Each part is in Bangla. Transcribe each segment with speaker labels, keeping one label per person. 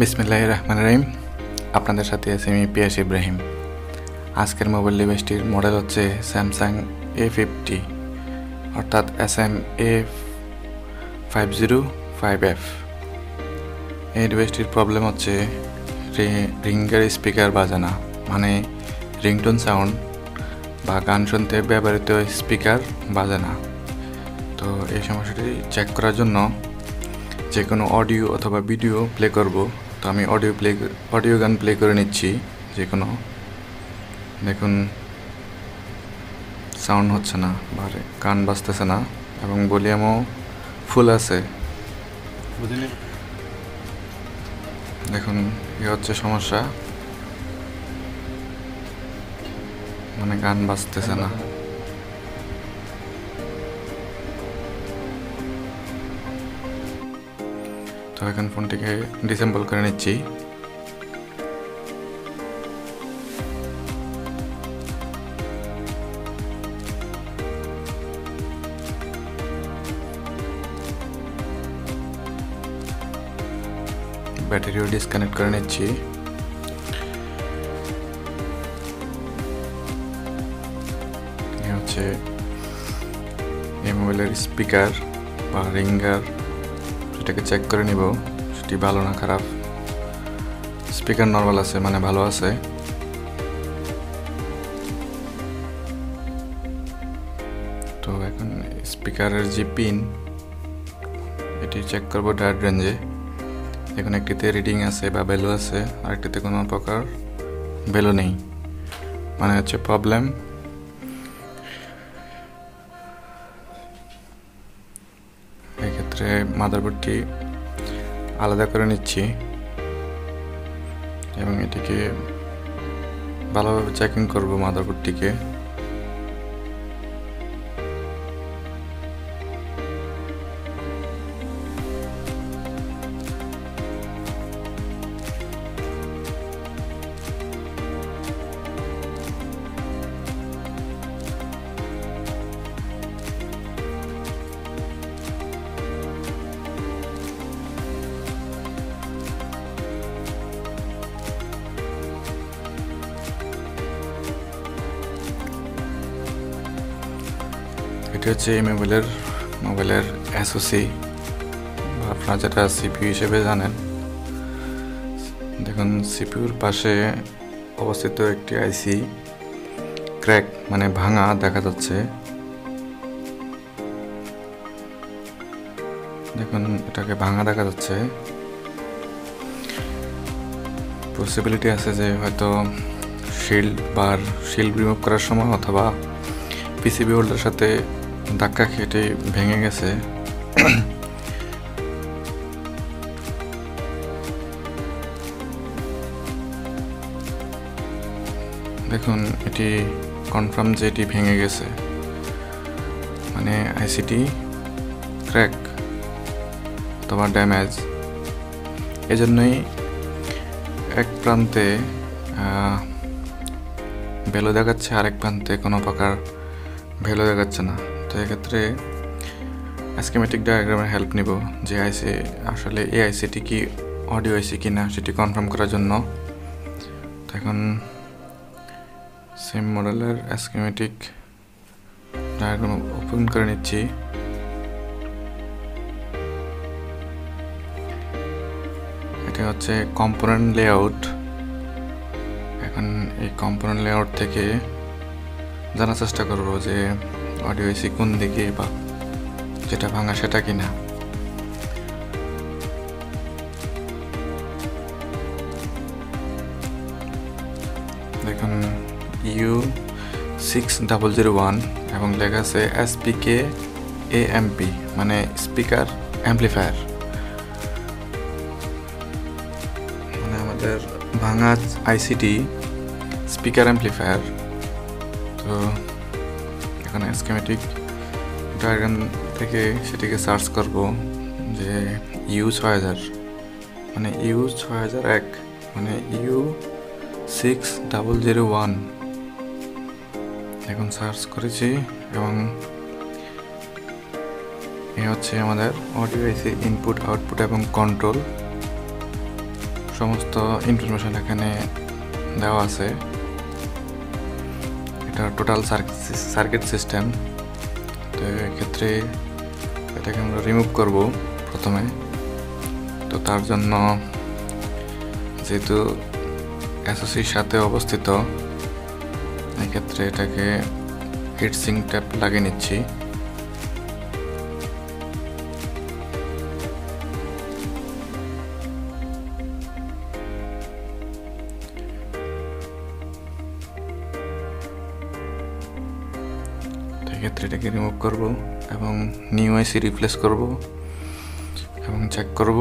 Speaker 1: বিসমিল্লাহিররহমানিররহিম। আপনাদের সাথে আছি আমি পিয়াস ইব্রাহিম। আজকের মোবাইল ডিভাইসটির মডেল হচ্ছে স্যামসাং A50 অর্থাৎ A50 এই ডিভাইসটির প্রবলেম হচ্ছে রিঙ্গের স্পিকার বাজে না, মানে রিংটোন সাউন্ড বা গান শুনতে ব্যবহৃত স্পিকার বাজে না। তো এই সমস্যাটি চেক করার জন্য যে কোনো অডিও অথবা ভিডিও প্লে করব। তো আমি অডিও গান প্লে করে নিচ্ছি। যে কোনো দেখুন সাউন্ড হচ্ছে না বা গান বাজতেছে না এবং ভলিউমও ফুল আছে। দেখুন এ হচ্ছে সমস্যা, মানে গান বাজতেছে না। তো এখন ফোনটিকে ডিসেম্বল করে নিচ্ছি। ব্যাটারিও ডিসকানেক্ট করে নিচ্ছি। এই হচ্ছে এই মোবাইলের স্পিকার বা রিঙ্গার, সেটাকে চেক করে নিব সেটি ভালো না খারাপ। স্পিকার নর্মাল আছে, মানে ভালো আছে। তো এখন স্পিকারের যে পিন এটি চেক করবো ডায়োড রেঞ্জে। এখন একটিতে রিডিং আছে বা ভ্যালু আছে, আর একটিতে কোনো প্রকার ভ্যালু নেই, মানে হচ্ছে প্রবলেম। এক্ষেত্রে মাদারবোর্ডটি আলাদা করে নিচ্ছি এবং এটিকে ভালোভাবে চেকিং করব মাদারবোর্ডটিকে। এটি হচ্ছে এই মোবাইলের এসওসি বা আপনারা যেটা সিপিইউ হিসেবে জানেন। দেখুন সিপিইউর পাশে অবস্থিত একটি আইসি ক্র্যাক, মানে ভাঙা দেখা যাচ্ছে। দেখুন এটাকে ভাঙা দেখা যাচ্ছে। পসিবিলিটি আছে যে হয়তো শিল্ড রিমুভ করার সময় অথবা পিসিবি হোল্ডারের সাথে ধাক্কা খেটে ভেঙে গেছে। দেখুন এটি কনফার্ম যে এটি ভেঙে গেছে, মানে আইসিটি ক্র্যাক অথবা ড্যামেজ। এজন্যই এক প্রান্তে ভ্যালু দেখাচ্ছে, আরেক প্রান্তে কোনো প্রকার ভ্যালু দেখাচ্ছে না। তো এক্ষেত্রে স্কিমেটিক ডায়াগ্রামের হেল্প নিব যে আইসি আসলে এই আইসিটি কি অডিও আইসি কিনা সেটি কনফার্ম করার জন্য। তো এখন সেম মডেলের স্কিমেটিক ডায়াগ্রাম ওপেন করে নিচ্ছি। এটা হচ্ছে কম্পোনেন্ট লেআউট। এখন এই কম্পোনেন্ট লেআউট থেকে জানার চেষ্টা করবো যে অডিও আইসি কোন দিকে বা যেটা ভাঙা সেটা কিনা। দেখুন U6001 এবং লেখা আছে SPK-AMP, মানে স্পিকার অ্যাম্প্লিফায়ার, মানে আমাদের ভাঙা আইসিটি স্পিকার অ্যাম্প্লিফায়ার। তো এখানে স্কিমেটিক ডায়াগ্রাম থেকে সেটিকে সার্চ করব যে U6000, মানে U6001, মানে U6001। এখন সার্চ করেছি এবং এ হচ্ছে আমাদের অডিও আইসি ইনপুট, আউটপুট এবং কন্ট্রোল সমস্ত ইনফরমেশন এখানে দেওয়া আছে। এটা টোটাল সার্কিট সিস্টেম। তো এক্ষেত্রে এটাকে আমরা রিমুভ করব প্রথমে। তো তার জন্য যেহেতু এসওসির সাথে অবস্থিত, এক্ষেত্রে এটাকে হিট সিঙ্ক ট্যাপ লাগিয়ে নিচ্ছি। এক্ষেত্রে এটাকে রিমুভ করব এবং নিউ আইসি রিপ্লেস করব এবং চেক করব।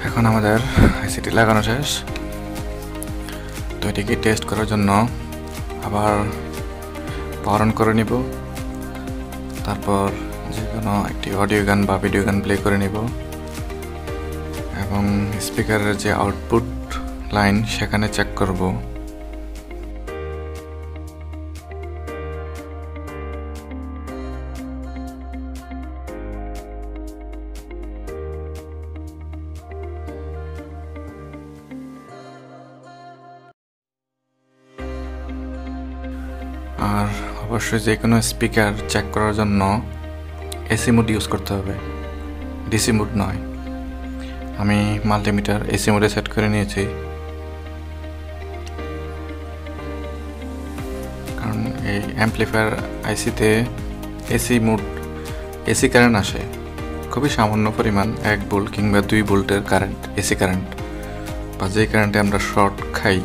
Speaker 1: এখন আমাদের আইসিটি লাগানো শেষ। তো এটিকে টেস্ট করার জন্য আবার পাওয়ার অন করে নিব। তারপর যে কোনো একটি অডিও গান বা ভিডিও গান প্লে করে নিব এবং স্পিকারের যে আউটপুট লাইন সেখানে চেক করব। আর অবশ্যই যে কোনো স্পিকার চেক করার জন্য এসি মোড ইউজ করতে হবে, ডিসি মোড নয়। আমি মাল্টিমিটার এসি মোডে সেট করে নিয়েছি, কারণ এই অ্যাম্পলিফায়ার আইসিতে এসি কারেন্ট আসে খুবই সামান্য পরিমাণ, 1 ভোল্ট কিংবা 2 ভোল্টের কারেন্ট, এসি কারেন্ট, বা যে কারেন্টে আমরা শর্ট খাই।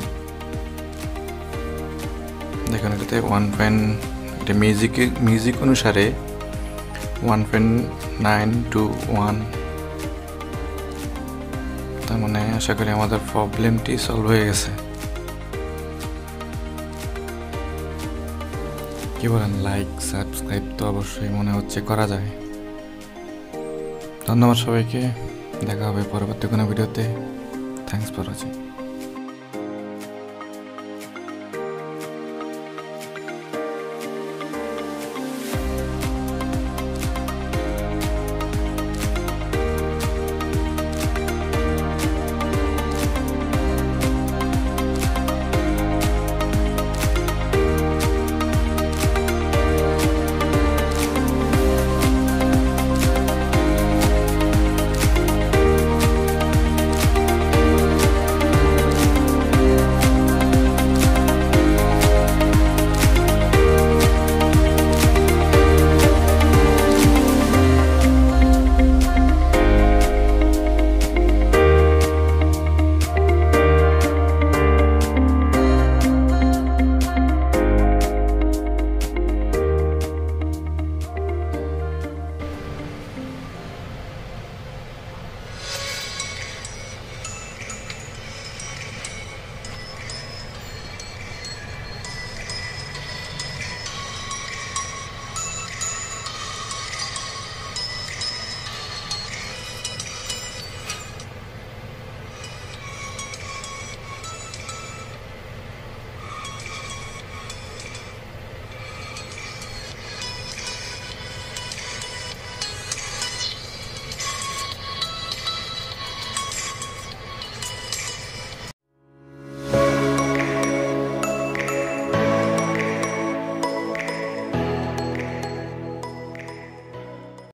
Speaker 1: দেখুন এটাতে 1. মিউজিক অনুসারে 1.921। তার মানে আশা করি আমাদের প্রবলেমটি সলভ হয়ে গেছে। কি বলেন? লাইক সাবস্ক্রাইব তো অবশ্যই মনে হচ্ছে করা যায়। ধন্যবাদ সবাইকে, দেখা হবে পরবর্তী কোনো ভিডিওতে। Thanks for watching.